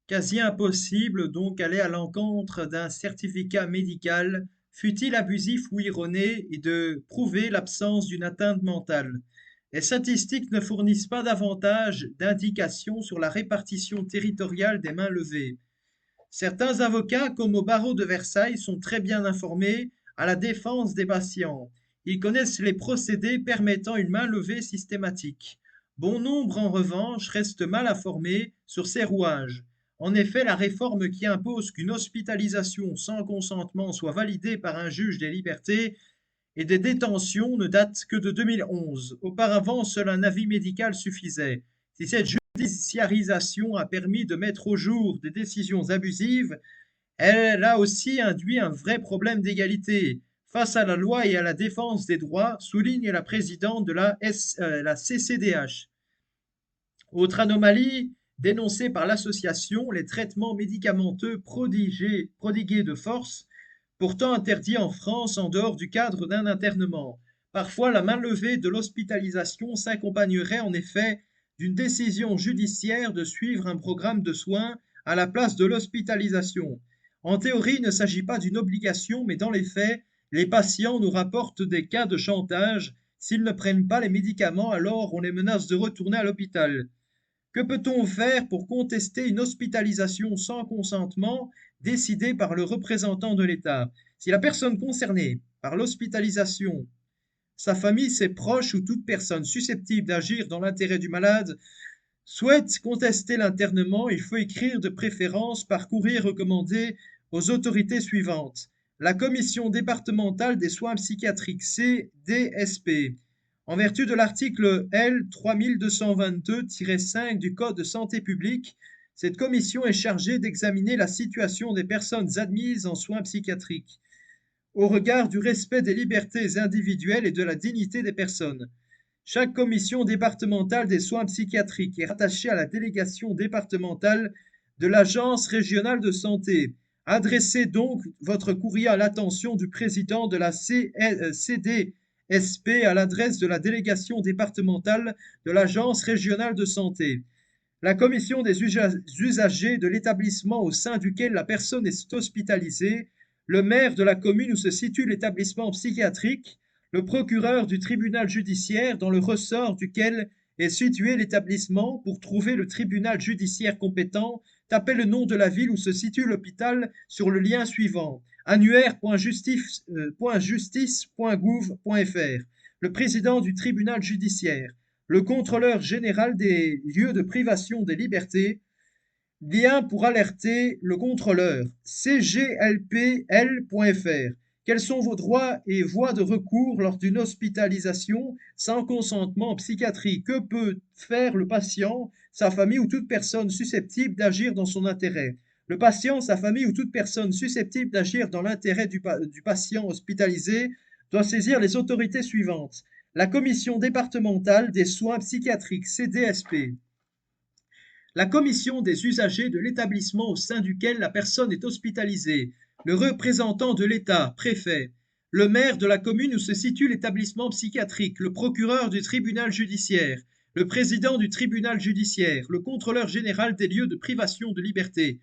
Quasi impossible donc aller à l'encontre d'un certificat médical, fût-il abusif ou erroné, et de prouver l'absence d'une atteinte mentale. Les statistiques ne fournissent pas davantage d'indications sur la répartition territoriale des mains levées. Certains avocats, comme au barreau de Versailles, sont très bien informés à la défense des patients. Ils connaissent les procédés permettant une main levée systématique. Bon nombre, en revanche, restent mal informés sur ces rouages. En effet, la réforme qui impose qu'une hospitalisation sans consentement soit validée par un juge des libertés et des détentions ne date que de 2011. Auparavant, seul un avis médical suffisait. Si cette judiciarisation a permis de mettre au jour des décisions abusives, elle a aussi induit un vrai problème d'égalité face à la loi et à la défense des droits, souligne la présidente de la CCDH. Autre anomalie dénoncée par l'association, les traitements médicamenteux prodigués de force, pourtant interdits en France en dehors du cadre d'un internement. Parfois, la mainlevée de l'hospitalisation s'accompagnerait en effet d'une décision judiciaire de suivre un programme de soins à la place de l'hospitalisation. En théorie, il ne s'agit pas d'une obligation, mais dans les faits, les patients nous rapportent des cas de chantage. S'ils ne prennent pas les médicaments, alors on les menace de retourner à l'hôpital. Que peut-on faire pour contester une hospitalisation sans consentement décidée par le représentant de l'État? Si la personne concernée par l'hospitalisation, sa famille, ses proches ou toute personne susceptible d'agir dans l'intérêt du malade souhaite contester l'internement, il faut écrire de préférence par courrier recommandé aux autorités suivantes. La Commission départementale des soins psychiatriques CDSP. En vertu de l'article L 3222-5 du Code de santé publique, cette commission est chargée d'examiner la situation des personnes admises en soins psychiatriques au regard du respect des libertés individuelles et de la dignité des personnes. Chaque commission départementale des soins psychiatriques est rattachée à la délégation départementale de l'Agence régionale de santé. Adressez donc votre courrier à l'attention du président de la CDSP à l'adresse de la délégation départementale de l'Agence régionale de santé. La commission des usagers de l'établissement au sein duquel la personne est hospitalisée, le maire de la commune où se situe l'établissement psychiatrique, le procureur du tribunal judiciaire dans le ressort duquel est situé l'établissement. Pour trouver le tribunal judiciaire compétent, tapez le nom de la ville où se situe l'hôpital sur le lien suivant annuaire.justice.gouv.fr. Le président du tribunal judiciaire, le contrôleur général des lieux de privation des libertés, lien pour alerter le contrôleur cglpl.fr. Quels sont vos droits et voies de recours lors d'une hospitalisation sans consentement en psychiatrie? Que peut faire le patient, sa famille ou toute personne susceptible d'agir dans son intérêt? Le patient, sa famille ou toute personne susceptible d'agir dans l'intérêt du patient hospitalisé doit saisir les autorités suivantes. La Commission départementale des soins psychiatriques CDSP, la commission des usagers de l'établissement au sein duquel la personne est hospitalisée, le représentant de l'État, préfet, le maire de la commune où se situe l'établissement psychiatrique, le procureur du tribunal judiciaire, le président du tribunal judiciaire, le contrôleur général des lieux de privation de liberté.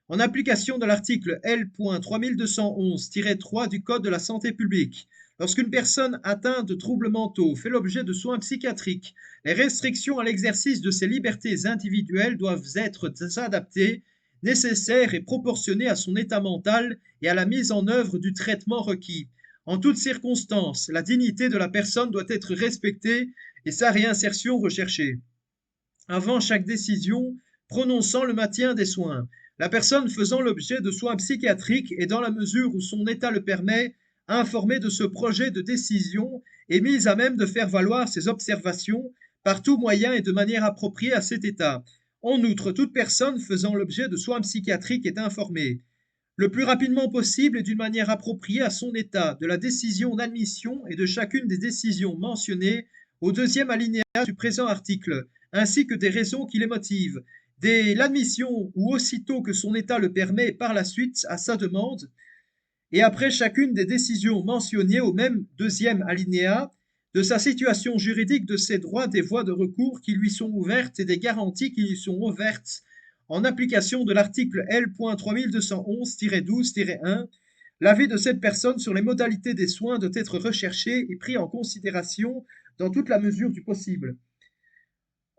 En application de l'article L. 3211-3 du Code de la santé publique, lorsqu'une personne atteinte de troubles mentaux fait l'objet de soins psychiatriques, les restrictions à l'exercice de ses libertés individuelles doivent être adaptées, nécessaires et proportionnées à son état mental et à la mise en œuvre du traitement requis. En toutes circonstances, la dignité de la personne doit être respectée et sa réinsertion recherchée. Avant chaque décision prononçant le maintien des soins, la personne faisant l'objet de soins psychiatriques est, dans la mesure où son état le permet, informée de ce projet de décision et mise à même de faire valoir ses observations par tout moyen et de manière appropriée à cet état. En outre, toute personne faisant l'objet de soins psychiatriques est informée le plus rapidement possible et d'une manière appropriée à son état de la décision d'admission et de chacune des décisions mentionnées au deuxième alinéa du présent article, ainsi que des raisons qui les motivent, dès l'admission ou aussitôt que son état le permet par la suite à sa demande, et après chacune des décisions mentionnées au même deuxième alinéa, de sa situation juridique, de ses droits, des voies de recours qui lui sont ouvertes et des garanties qui lui sont offertes en application de l'article L.3211-12-1, l'avis de cette personne sur les modalités des soins doit être recherché et pris en considération dans toute la mesure du possible.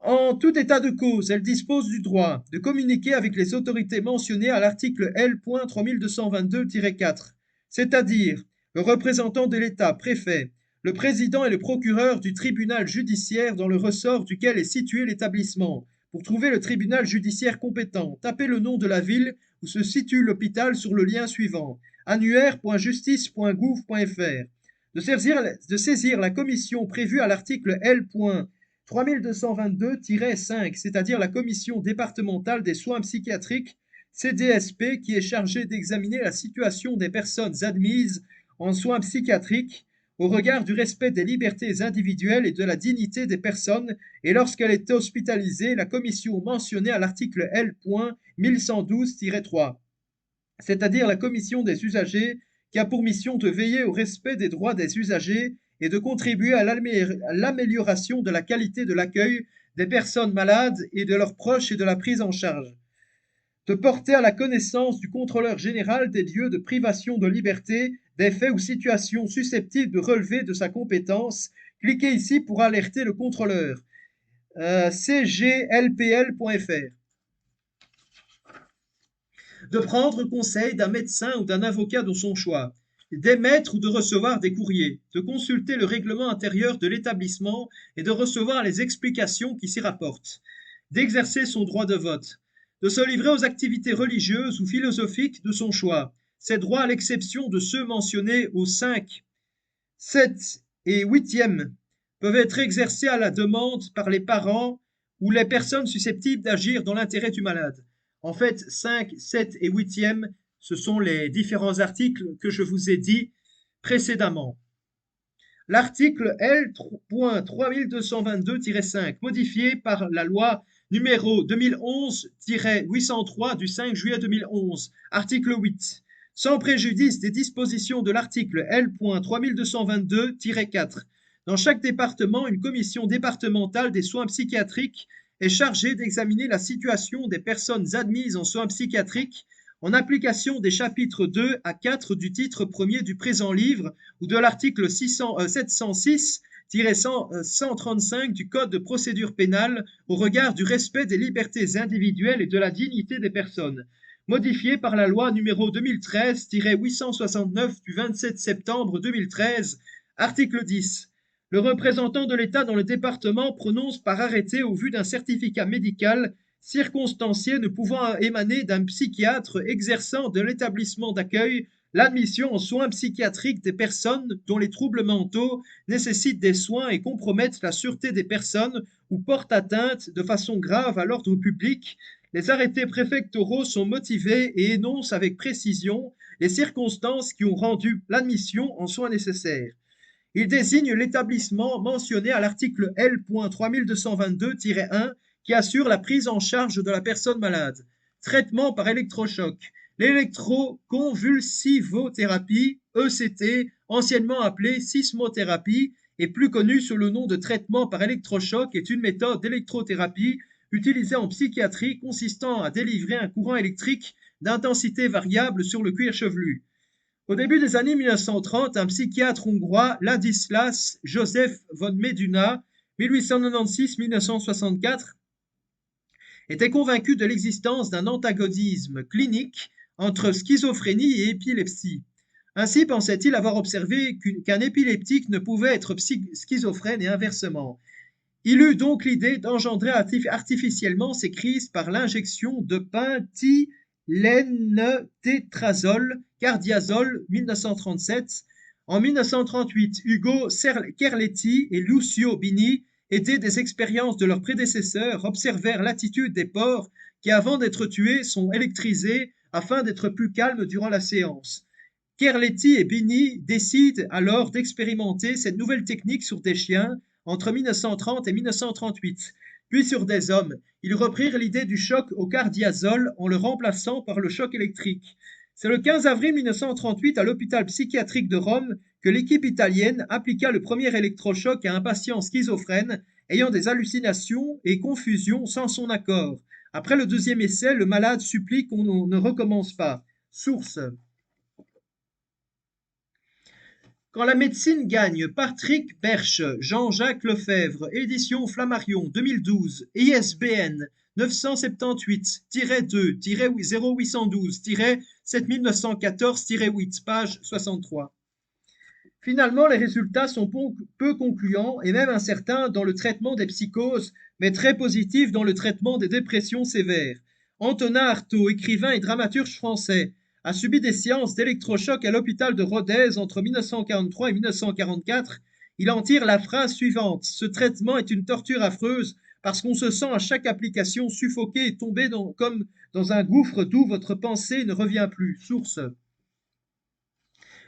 En tout état de cause, elle dispose du droit de communiquer avec les autorités mentionnées à l'article L.3222-4, c'est-à-dire le représentant de l'État, préfet, le président et le procureur du tribunal judiciaire dans le ressort duquel est situé l'établissement. Pour trouver le tribunal judiciaire compétent, tapez le nom de la ville où se situe l'hôpital sur le lien suivant annuaire.justice.gouv.fr. De saisir la commission prévue à l'article L. 3222-5, c'est-à-dire la commission départementale des soins psychiatriques, CDSP, qui est chargée d'examiner la situation des personnes admises en soins psychiatriques au regard du respect des libertés individuelles et de la dignité des personnes, et lorsqu'elle est hospitalisée, la commission mentionnée à l'article L. 1112-3, c'est-à-dire la commission des usagers, qui a pour mission de veiller au respect des droits des usagers et de contribuer à l'amélioration de la qualité de l'accueil des personnes malades et de leurs proches et de la prise en charge. De porter à la connaissance du contrôleur général des lieux de privation de liberté des faits ou situations susceptibles de relever de sa compétence. Cliquez ici pour alerter le contrôleur. cglpl.fr. De prendre conseil d'un médecin ou d'un avocat de son choix, d'émettre ou de recevoir des courriers, de consulter le règlement intérieur de l'établissement et de recevoir les explications qui s'y rapportent, d'exercer son droit de vote, de se livrer aux activités religieuses ou philosophiques de son choix. Ces droits, à l'exception de ceux mentionnés aux 5, 7 et 8e, peuvent être exercés à la demande par les parents ou les personnes susceptibles d'agir dans l'intérêt du malade. En fait, 5, 7 et 8e, ce sont les différents articles que je vous ai dit précédemment. L'article L.3222-5, modifié par la loi numéro 2011-803 du 5 juillet 2011, article 8. Sans préjudice des dispositions de l'article L.3222-4, dans chaque département, une commission départementale des soins psychiatriques est chargée d'examiner la situation des personnes admises en soins psychiatriques en application des chapitres 2 à 4 du titre 1er du présent livre ou de l'article 706-135 du Code de procédure pénale au regard du respect des libertés individuelles et de la dignité des personnes, modifié par la loi numéro 2013-869 du 27 septembre 2013, article 10. Le représentant de l'État dans le département prononce par arrêté au vu d'un certificat médical circonstancié ne pouvant émaner d'un psychiatre exerçant de l'établissement d'accueil l'admission en soins psychiatriques des personnes dont les troubles mentaux nécessitent des soins et compromettent la sûreté des personnes ou portent atteinte de façon grave à l'ordre public. Les arrêtés préfectoraux sont motivés et énoncent avec précision les circonstances qui ont rendu l'admission en soins nécessaires. Il désigne l'établissement mentionné à l'article L.3222-1 qui assure la prise en charge de la personne malade. Traitement par électrochoc. L'électroconvulsivothérapie, ECT, anciennement appelée sismothérapie, et plus connue sous le nom de traitement par électrochoc, est une méthode d'électrothérapie utilisée en psychiatrie consistant à délivrer un courant électrique d'intensité variable sur le cuir chevelu. Au début des années 1930, un psychiatre hongrois, Ladislas Joseph von Meduna, 1896-1964, était convaincu de l'existence d'un antagonisme clinique entre schizophrénie et épilepsie. Ainsi pensait-il avoir observé qu'un épileptique ne pouvait être schizophrène et inversement. Il eut donc l'idée d'engendrer artificiellement ces crises par l'injection de pentylénététrazole, cardiazole, 1937. En 1938, Ugo Kerletti et Lucio Bini, aidés des expériences de leurs prédécesseurs, observèrent l'attitude des porcs qui, avant d'être tués, sont électrisés afin d'être plus calmes durant la séance. Kerletti et Bini décident alors d'expérimenter cette nouvelle technique sur des chiens entre 1930 et 1938, puis sur des hommes. Ils reprirent l'idée du choc au cardiazole en le remplaçant par le choc électrique. C'est le 15 avril 1938 à l'hôpital psychiatrique de Rome que l'équipe italienne appliqua le premier électrochoc à un patient schizophrène ayant des hallucinations et confusions sans son accord. Après le deuxième essai, le malade supplie qu'on ne recommence pas. Source. Quand la médecine gagne, Patrick Berche, Jean-Jacques Lefebvre, édition Flammarion, 2012, ISBN 978-2-0812-7914-8, page 63. Finalement, les résultats sont peu concluants et même incertains dans le traitement des psychoses, mais très positifs dans le traitement des dépressions sévères. Antonin Artaud, écrivain et dramaturge français, a subi des séances d'électrochoc à l'hôpital de Rodez entre 1943 et 1944. Il en tire la phrase suivante: ce traitement est une torture affreuse parce qu'on se sent à chaque application suffoqué et tombé comme dans un gouffre d'où votre pensée ne revient plus. Source.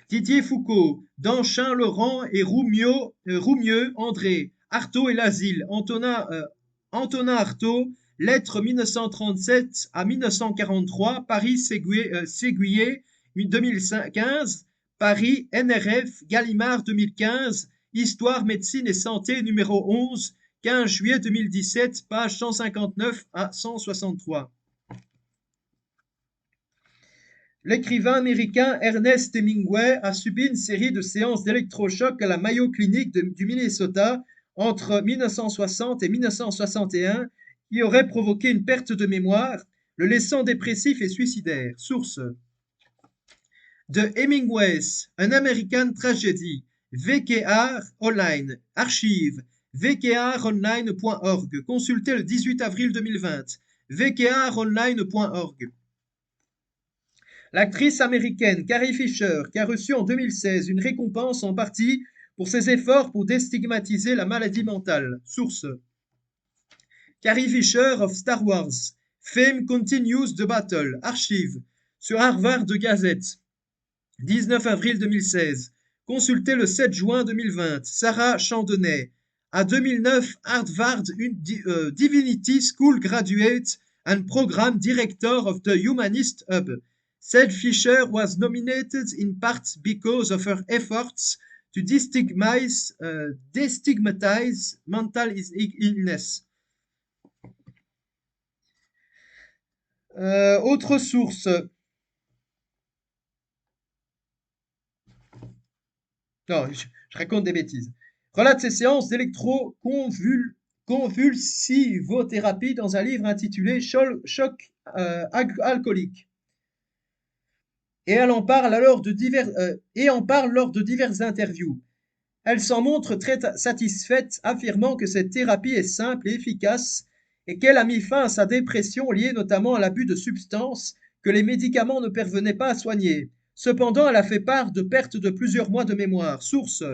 Didier Foucault, Danchin Laurent et Roumieux André, Artaud et l'asile, Antonin Artaud, lettres 1937 à 1943, Paris Séguier 2015, Paris NRF Gallimard 2015, Histoire, médecine et santé numéro 11, 15 juillet 2017, page 159 à 163. L'écrivain américain Ernest Hemingway a subi une série de séances d'électrochoc à la Mayo Clinic du Minnesota entre 1960 et 1961 qui auraient provoqué une perte de mémoire, le laissant dépressif et suicidaire. Source. The Hemingways, An American Tragedy, VKR Online, archive, vkronline.org, consulté le 18 avril 2020, vkronline.org. L'actrice américaine Carrie Fisher, qui a reçu en 2016 une récompense en partie pour ses efforts pour déstigmatiser la maladie mentale. Source. Carrie Fisher of Star Wars. Fame continues the battle. Archive. Sur Harvard Gazette. 19 avril 2016. Consulté le 7 juin 2020. Sarah Chandonnet. À 2009, Harvard Divinity School graduate and program director of the Humanist Hub. Said Fisher was nominated in part because of her efforts to destigmatize mental illness. Autre source. Non, je raconte des bêtises. Relate ses séances d'électroconvulsivothérapie dans un livre intitulé Choc alcoolique. Et elle en parle lors de diverses interviews. Elle s'en montre très satisfaite, affirmant que cette thérapie est simple et efficace et qu'elle a mis fin à sa dépression liée notamment à l'abus de substances que les médicaments ne parvenaient pas à soigner. Cependant, elle a fait part de perte de plusieurs mois de mémoire. Source.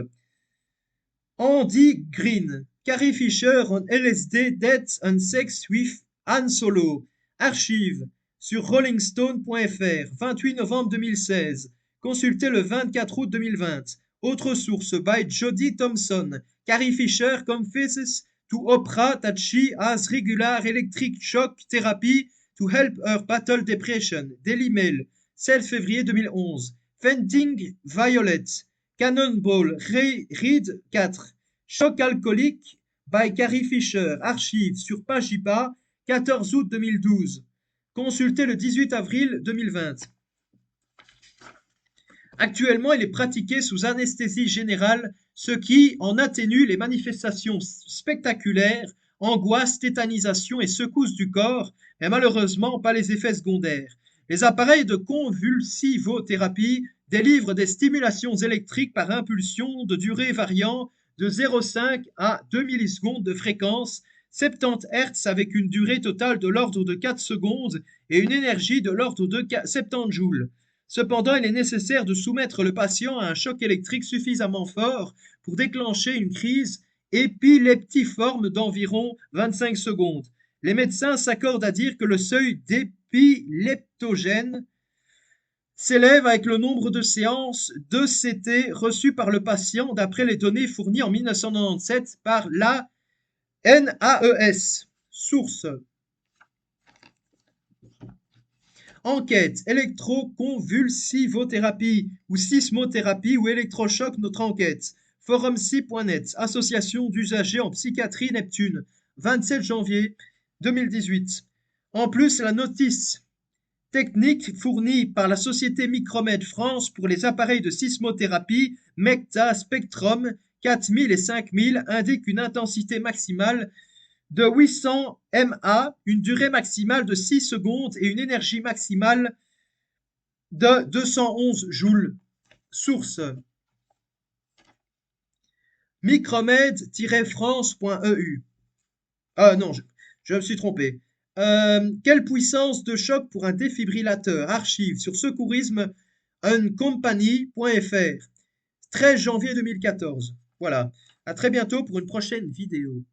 Andy Green, Carrie Fisher on LSD, Death and Sex with Han Solo. Archive. Sur rollingstone.fr, 28 novembre 2016. Consulté le 24 août 2020. Autre source by Jodie Thompson. Carrie Fisher confesses to Oprah that she has regular electric shock therapy to help her battle depression. Daily Mail, 16 février 2011. Fainting Violet. Cannonball Read 4. Choc alcoolique by Carrie Fisher. Archive sur Pagiba, 14 août 2012. Consulté le 18 avril 2020. Actuellement, il est pratiqué sous anesthésie générale, ce qui en atténue les manifestations spectaculaires, angoisse, tétanisation et secousses du corps, mais malheureusement pas les effets secondaires. Les appareils de convulsivothérapie délivrent des stimulations électriques par impulsion de durée variant de 0,5 à 2 millisecondes de fréquence, 70 Hz avec une durée totale de l'ordre de 4 secondes et une énergie de l'ordre de 70 joules. Cependant, il est nécessaire de soumettre le patient à un choc électrique suffisamment fort pour déclencher une crise épileptiforme d'environ 25 secondes. Les médecins s'accordent à dire que le seuil d'épileptogène s'élève avec le nombre de séances d'ECT reçues par le patient d'après les données fournies en 1997 par la NAES. Source. Enquête, électroconvulsivothérapie ou sismothérapie ou électrochoc, notre enquête. Forumci.net, association d'usagers en psychiatrie Neptune, 27 janvier 2018. En plus, la notice technique fournie par la société Micromed France pour les appareils de sismothérapie MECTA Spectrum 4000 et 5000 indique une intensité maximale de 800 MA, une durée maximale de 6 secondes et une énergie maximale de 211 joules. Source micromed-france.eu. Ah non, je me suis trompé. Quelle puissance de choc pour un défibrillateur? Archive sur secourisme-uncompany.fr. 13 janvier 2014. Voilà. À très bientôt pour une prochaine vidéo.